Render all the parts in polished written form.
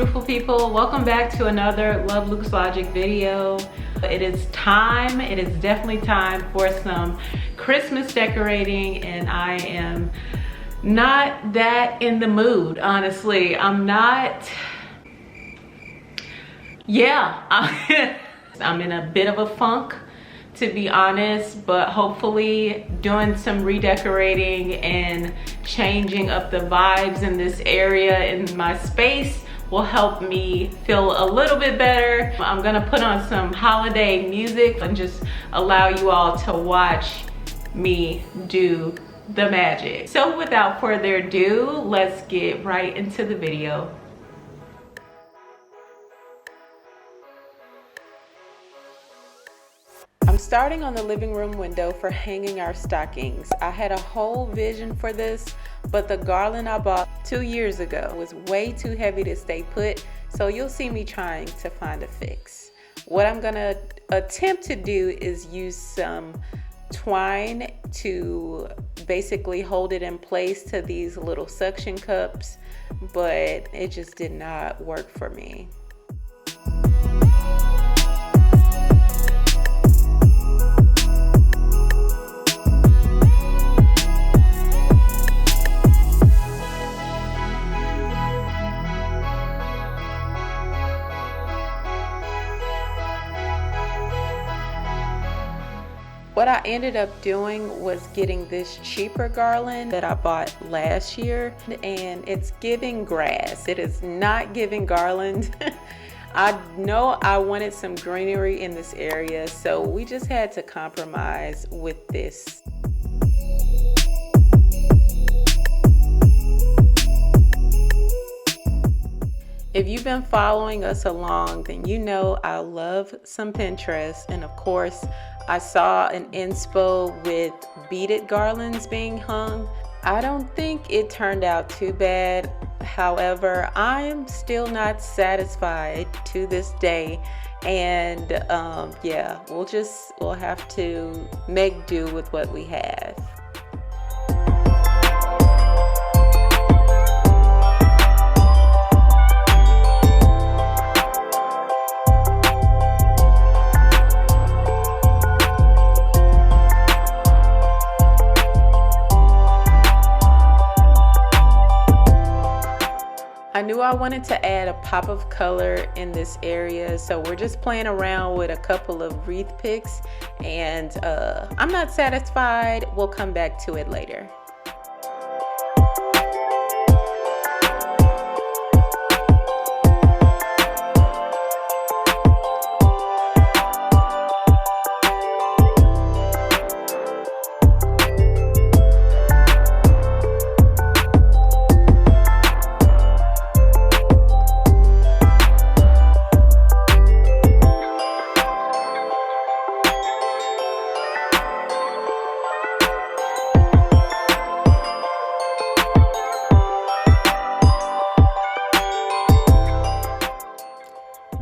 beautiful people. Welcome back to another Love Luke's Logic video. It is definitely time for some Christmas decorating, and I am not that in the mood, honestly. I'm in a bit of a funk, to be honest, but hopefully doing some redecorating and changing up the vibes in this area in my space will help me feel a little bit better. I'm gonna put on some holiday music and just allow you all to watch me do the magic. So without further ado, let's get right into the video. I'm starting on the living room window for hanging our stockings. I had a whole vision for this, but the garland I bought 2 years ago was way too heavy to stay put, so you'll see me trying to find a fix. What I'm gonna attempt to do is use some twine to basically hold it in place to these little suction cups, but it just did not work for me. What I ended up doing was getting this cheaper garland that I bought last year, and it's giving grass. It is not giving garland. I know I wanted some greenery in this area, so we just had to compromise with this. If you've been following us along, then you know I love some Pinterest, and of course I saw an inspo with beaded garlands being hung. I don't think it turned out too bad. However, I am still not satisfied to this day, and we'll have to make do with what we have. I knew I wanted to add a pop of color in this area, so we're just playing around with a couple of wreath picks, and I'm not satisfied. We'll come back to it later.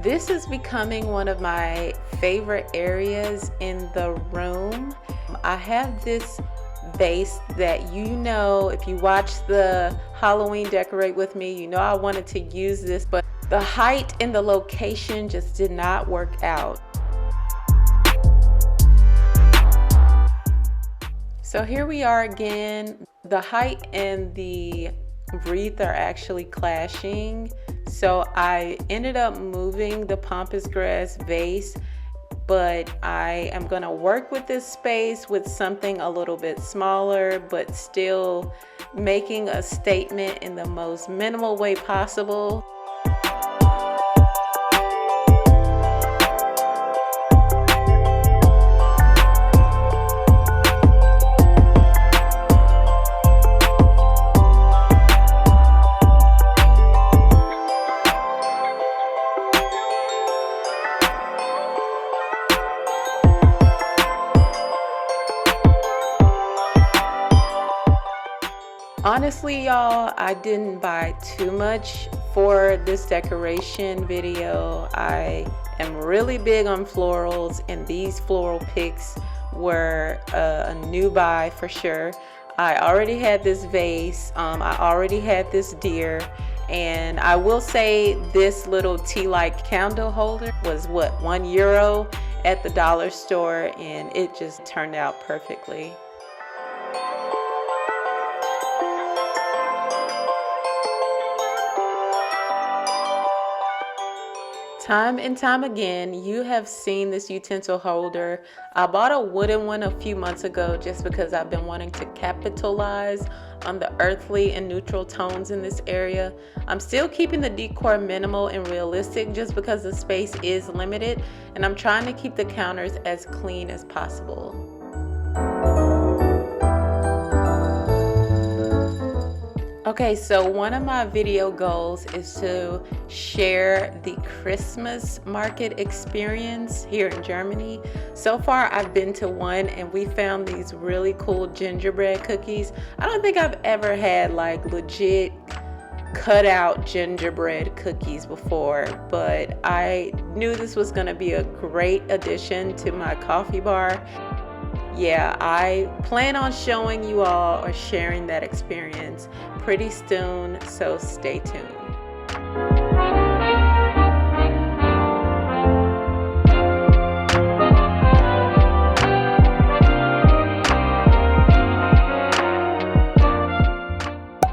This is becoming one of my favorite areas in the room. I have this vase that, you know, if you watch the Halloween Decorate With Me, you know I wanted to use this, but the height and the location just did not work out. So here we are again. The height and the wreath are actually clashing. So I ended up moving the pampas grass vase, but I am gonna work with this space with something a little bit smaller, but still making a statement in the most minimal way possible. Honestly, y'all, I didn't buy too much for this decoration video. I am really big on florals, and these floral picks were a new buy for sure. I already had this vase, I already had this deer, And I will say this little tea light candle holder was what, €1 at the dollar store, and it just turned out perfectly. Time and time again, you have seen this utensil holder. I bought a wooden one a few months ago just because I've been wanting to capitalize on the earthly and neutral tones in this area. I'm still keeping the decor minimal and realistic just because the space is limited, and I'm trying to keep the counters as clean as possible. Okay, so one of my video goals is to share the Christmas market experience here in Germany. So far, I've been to one and we found these really cool gingerbread cookies. I don't think I've ever had like legit cut out gingerbread cookies before, but I knew this was gonna be a great addition to my coffee bar. Yeah, I plan on showing you all or sharing that experience pretty soon, so stay tuned.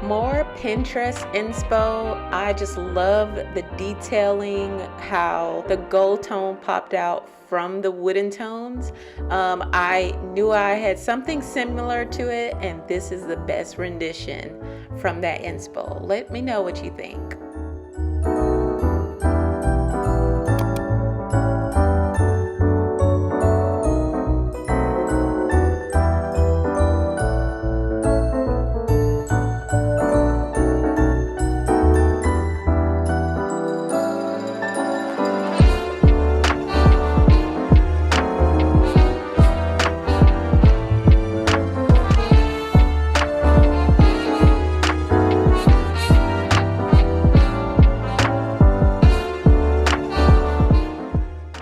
More Pinterest inspo. I just love the detailing, how the gold tone popped out from the wooden tones. I knew I had something similar to it, and this is the best rendition from that inspo. Let me know what you think.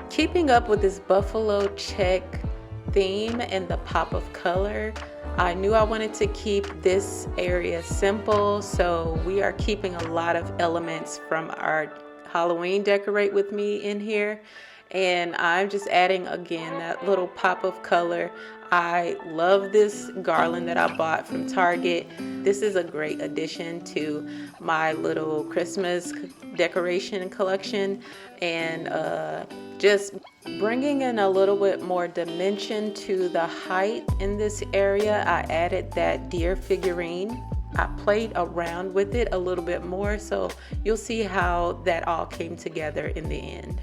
Keeping up with this buffalo check theme and the pop of color, I knew I wanted to keep this area simple, so we are keeping a lot of elements from our Halloween Decorate With Me in here, and I'm just adding again that little pop of color. I love this garland that I bought from Target. This is a great addition to my little Christmas decoration collection, and just bringing in a little bit more dimension to the height in this area. I added that deer figurine. I played around with it a little bit more, so you'll see how that all came together in the end.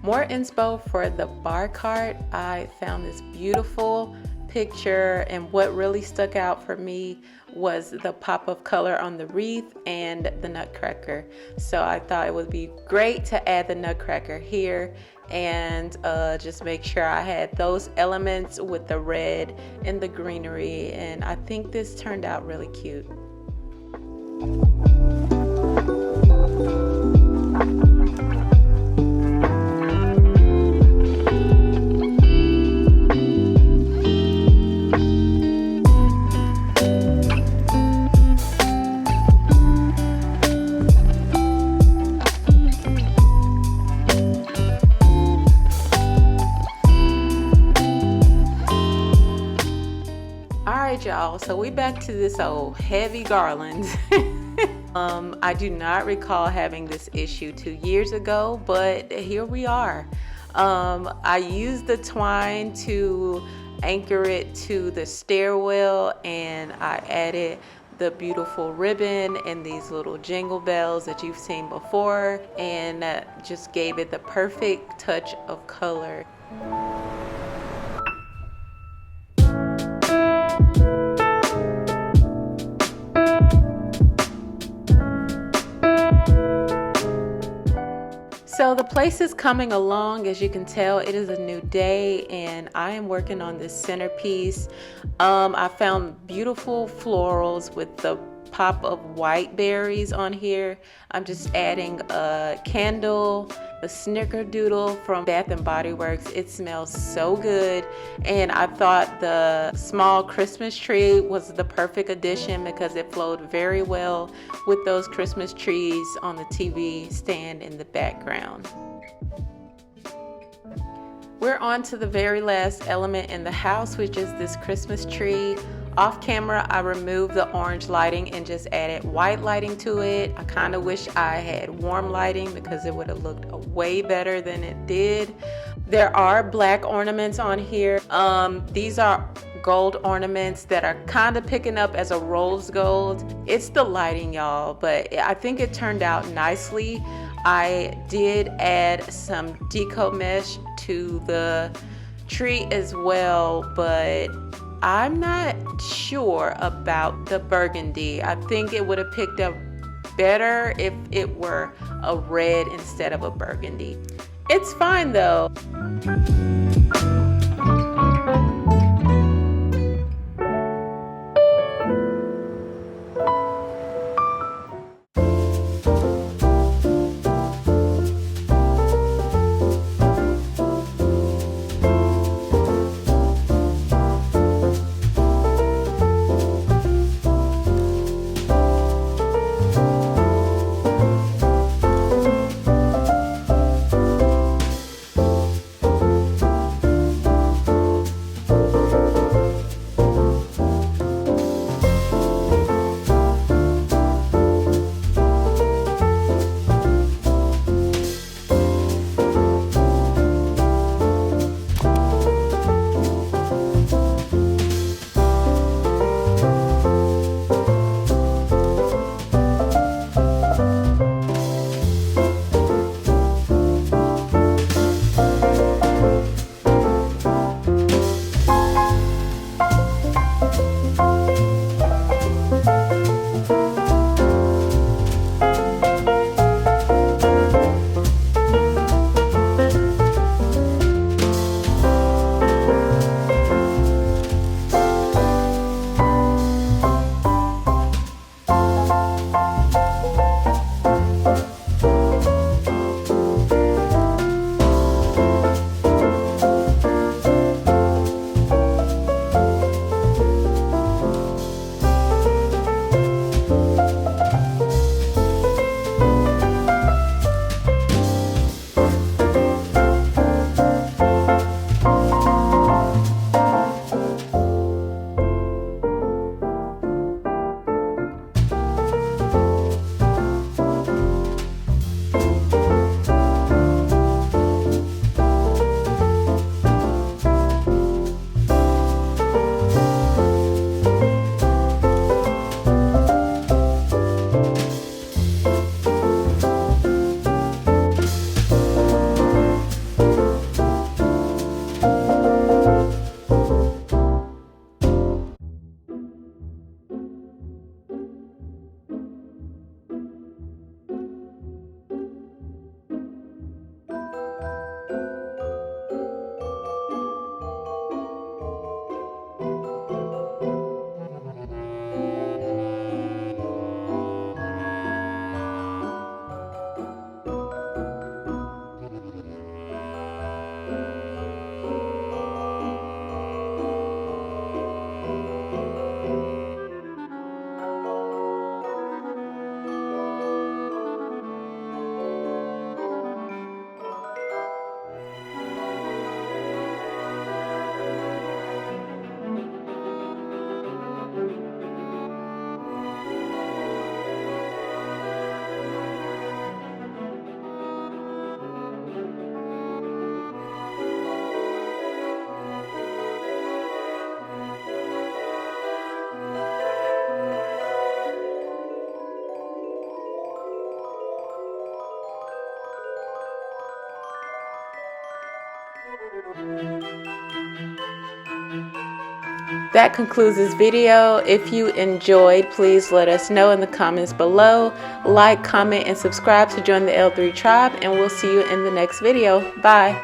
More inspo for the bar cart. I found this beautiful picture, and what really stuck out for me was the pop of color on the wreath and the nutcracker. So I thought it would be great to add the nutcracker here and just make sure I had those elements with the red and the greenery, and I think this turned out really cute. Y'all, so we back to this old heavy garland. I do not recall having this issue 2 years ago, but here we are. I used the twine to anchor it to the stairwell, and I added the beautiful ribbon and these little jingle bells that you've seen before, and just gave it the perfect touch of color. So the place is coming along. As you can tell, it is a new day, and I am working on this centerpiece. I found beautiful florals with the pop of white berries on here. I'm just adding a candle, the snickerdoodle from Bath and Body Works. It smells so good, and I thought the small Christmas tree was the perfect addition because it flowed very well with those Christmas trees on the TV stand in the background. We're on to the very last element in the house, which is this Christmas tree. Off camera, I removed the orange lighting and just added white lighting to it. I kind of wish I had warm lighting because it would have looked way better than it did. There are black ornaments on here. These are gold ornaments that are kind of picking up as a rose gold. It's the lighting, y'all, but I think it turned out nicely. I did add some deco mesh to the tree as well, but I'm not sure about the burgundy. I think it would have picked up better if it were a red instead of a burgundy. It's fine though. That concludes this video. If you enjoyed, please let us know in the comments below. Like, comment, and subscribe to join the L3 tribe, and we'll see you in the next video. Bye.